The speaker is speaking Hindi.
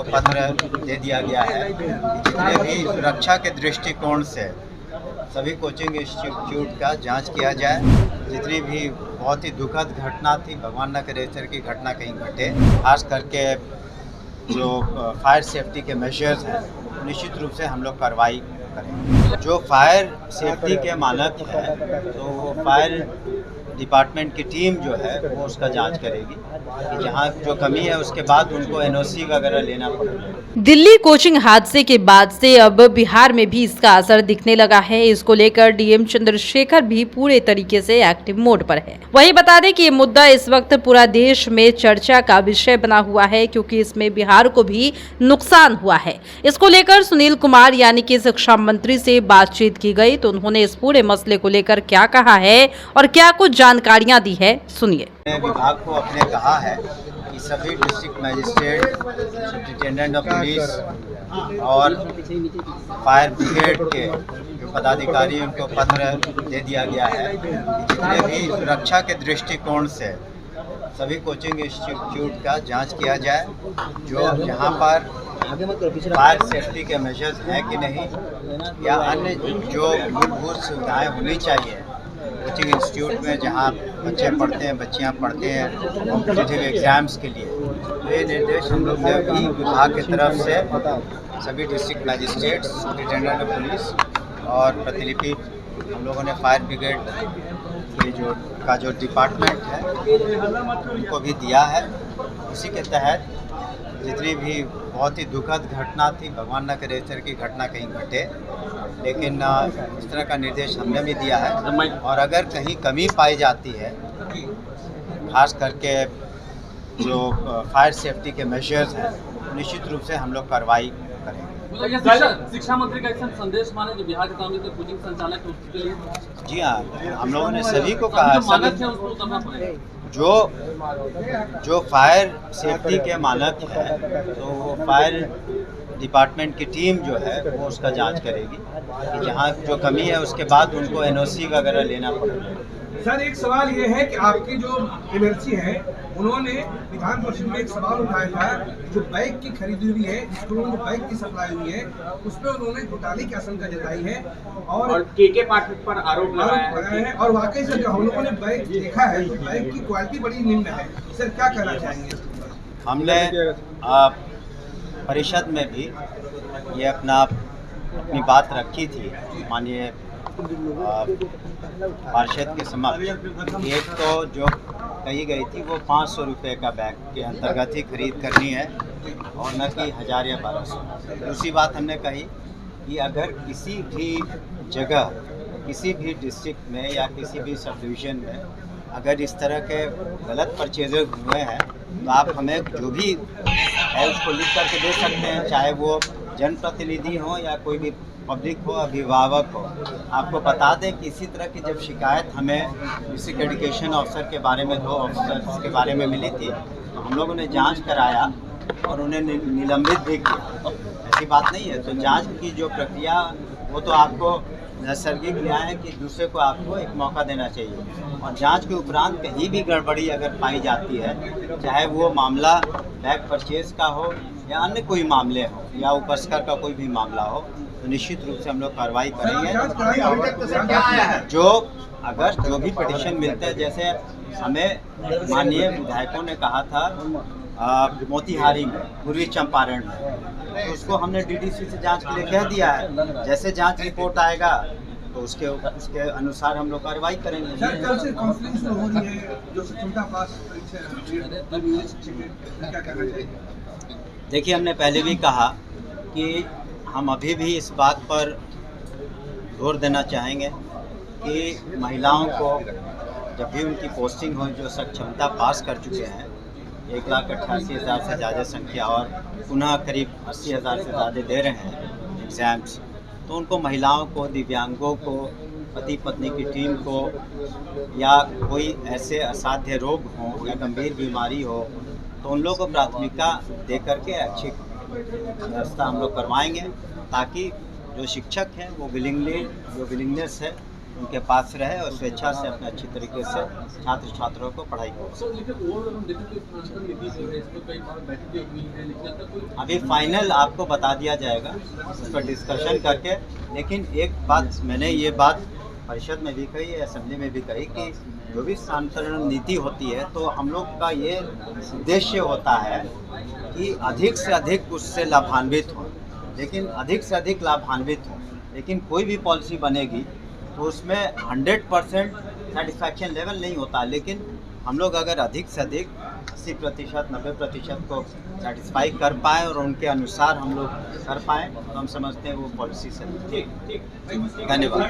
पत्र दे दिया गया है कि जितने भी सुरक्षा के दृष्टिकोण से सभी कोचिंग इंस्टीट्यूट का जांच किया जाए। जितनी भी बहुत ही दुखद घटना थी, भगवान न करे इस तरह की घटना कहीं घटे। खास करके जो फायर सेफ्टी के मेजर्स हैं, निश्चित रूप से हम लोग कार्रवाई करेंगे। जो फायर सेफ्टी के मानक हैं, तो वो फायर डिपार्टमेंट की टीम जो है वो उसका जांच करेगी कि जहाँ जो कमी है उसके बाद उनको एनओसी वगैरह लेना पड़ेगा। दिल्ली कोचिंग हादसे के बाद से अब बिहार में भी इसका असर दिखने लगा है। इसको लेकर डीएम चंद्रशेखर भी पूरे तरीके से एक्टिव मोड पर है। वहीं बता दें कि ये मुद्दा इस वक्त पूरा देश में चर्चा का विषय बना हुआ है, क्योंकि इसमें बिहार को भी नुकसान हुआ है। इसको लेकर सुनील कुमार यानी कि शिक्षा मंत्री से बातचीत की गई, तो उन्होंने इस पूरे मसले को लेकर क्या कहा है और क्या कुछ जानकारियां दी है, सुनिए। विभाग को अपने कहा है कि सभी district magistrate, superintendent of police और फायर ब्रिगेड के जो पदाधिकारी उनको पत्र दे दिया गया है कि जितने भी सुरक्षा के दृष्टिकोण से सभी कोचिंग इंस्टीट्यूट का जांच किया जाए। जो जहां पर फायर सेफ्टी के मेजर्स हैं कि नहीं, या अन्य जो मूलभूत सुविधाएं होनी चाहिए कोचिंग इंस्टीट्यूट में जहाँ बच्चे पढ़ते हैं, बच्चियाँ पढ़ते हैं कॉम्पिटिटिव एग्ज़ाम्स के लिए, तो ये निर्देश हम लोग ने भी विभाग की तरफ से सभी district magistrates, superintendent of police और प्रतिलिपि हम लोगों ने फायर ब्रिगेड के जो डिपार्टमेंट है उनको भी दिया है। उसी के तहत जितनी भी बहुत ही दुखद घटना थी, भगवान न करे इस तरह की घटना कहीं घटे, लेकिन इस तरह का निर्देश हमने भी दिया है। और अगर कहीं कमी पाई जाती है, खास करके जो फायर सेफ्टी के मेजर्स हैं, निश्चित रूप से हम लोग कार्रवाई करेंगे। शिक्षा मंत्री का एक संदेश माने जो बिहार के कोचिंग संचालक है उसके लिए। जी हाँ, हम लोगों ने सभी को कहा है, जो फायर सेफ्टी के मानक हैं, तो वो फायर डिपार्टमेंट की टीम जो है वो उसका जांच करेगी कि जहाँ जो कमी है उसके बाद उनको एनओसी वगैरह लेना पड़ेगा। सर, एक सवाल ये है कि आपकी जो एमएलसी है उन्होंने विधान परिषद में एक सवाल उठाया था, जो बैग की खरीदी हुई है, स्कूलों में बैग की सप्लाई हुई है, उस पर उन्होंने घोटाले की आशंका जताई है और के पाठक पर आरोप लगाया है। और वाकई से जो हम लोगों ने बैग देखा है तो बैग की क्वालिटी बड़ी निम्न है। सर, क्या कहना चाहेंगे? हमने परिषद में भी ये अपनी बात रखी थी माननीय पार्षद के समक्ष। एक तो जो कही गई थी वो 500 रुपये का बैग के अंतर्गत ही खरीद करनी है और न कि 1000 या 1200। दूसरी बात हमने कही कि अगर किसी भी जगह, किसी भी डिस्ट्रिक्ट में या किसी भी सब डिवीज़न में अगर इस तरह के गलत परचेजेज हुए हैं, तो आप हमें जो भी है उसको लिख करके दे सकते हैं, चाहे वो जनप्रतिनिधि हो या कोई भी पब्लिक हो, अभिभावक हो। आपको बता दें कि इसी तरह की जब शिकायत हमें डिस्ट्रिक्ट एजुकेशन ऑफिसर के बारे में, 2 ऑफिसर्स के बारे में मिली थी, तो हम लोगों ने जांच कराया और उन्हें निलंबित भी किया। ऐसी बात नहीं है। तो जांच की जो प्रक्रिया वो तो आपको नैसर्गिक न्याय है कि दूसरे को आपको एक मौका देना चाहिए। और जांच के उपरांत कहीं भी गड़बड़ी अगर पाई जाती है, चाहे वो मामला बैग परचेज का हो या अन्य कोई मामले हो या उपस्कर का कोई भी मामला हो, तो निश्चित रूप से हम लोग कार्रवाई करेंगे। जो भी पिटीशन मिलते हैं, जैसे हमें माननीय विधायकों ने कहा था मोतिहारी में, पूर्वी चंपारण में, तो उसको हमने डीडीसी से जांच के लिए कह दिया है। जैसे जांच रिपोर्ट आएगा तो उसके अनुसार हम लोग कार्रवाई करेंगे। कल से काउंसलिंग शुरू हो रही है, जो क्षमता पास क्या कहना चाहिए? देखिए, हमने पहले भी कहा कि हम अभी भी इस बात पर जोर देना चाहेंगे कि महिलाओं को जब भी उनकी पोस्टिंग हो, जो सक्षमता पास कर चुके हैं, 1,88,000 से ज़्यादा संख्या और पुनः करीब 80,000 से ज़्यादा दे रहे हैं एग्ज़ाम्स, तो उनको महिलाओं को, दिव्यांगों को, पति पत्नी की टीम को या कोई ऐसे असाध्य रोग हो या गंभीर बीमारी हो, तो उन लोगों को प्राथमिकता दे करके अच्छी व्यवस्था हम लोग करवाएंगे, ताकि जो शिक्षक हैं वो विलिंगनेस है उनके पास रहे और स्वेच्छा से अपने अच्छी तरीके से छात्र छात्राओं को पढ़ाई करें। सर लेकिन ओवरऑल हम देखें तो ट्रांसफर नीति जो है इसमें कई बार बैठकें हुई हैं, लेकिन अब तक कोई अभी फाइनल आपको बता दिया जाएगा उस पर डिस्कशन करके। लेकिन एक बात मैंने ये बात परिषद में भी कही, असेंबली में भी कही कि जो भी स्थानांतरण नीति होती है तो हम लोग का ये उद्देश्य होता है कि अधिक से अधिक उससे लाभान्वित हो, लेकिन अधिक से अधिक लाभान्वित हो। लेकिन कोई भी पॉलिसी बनेगी तो उसमें 100% सेटिस्फैक्शन लेवल नहीं होता, लेकिन हम लोग अगर अधिक से अधिक 80%, 90% को सेटिस्फाई कर पाएँ और उनके अनुसार हम लोग कर पाएँ तो हम समझते हैं वो पॉलिसी से ठीक। धन्यवाद।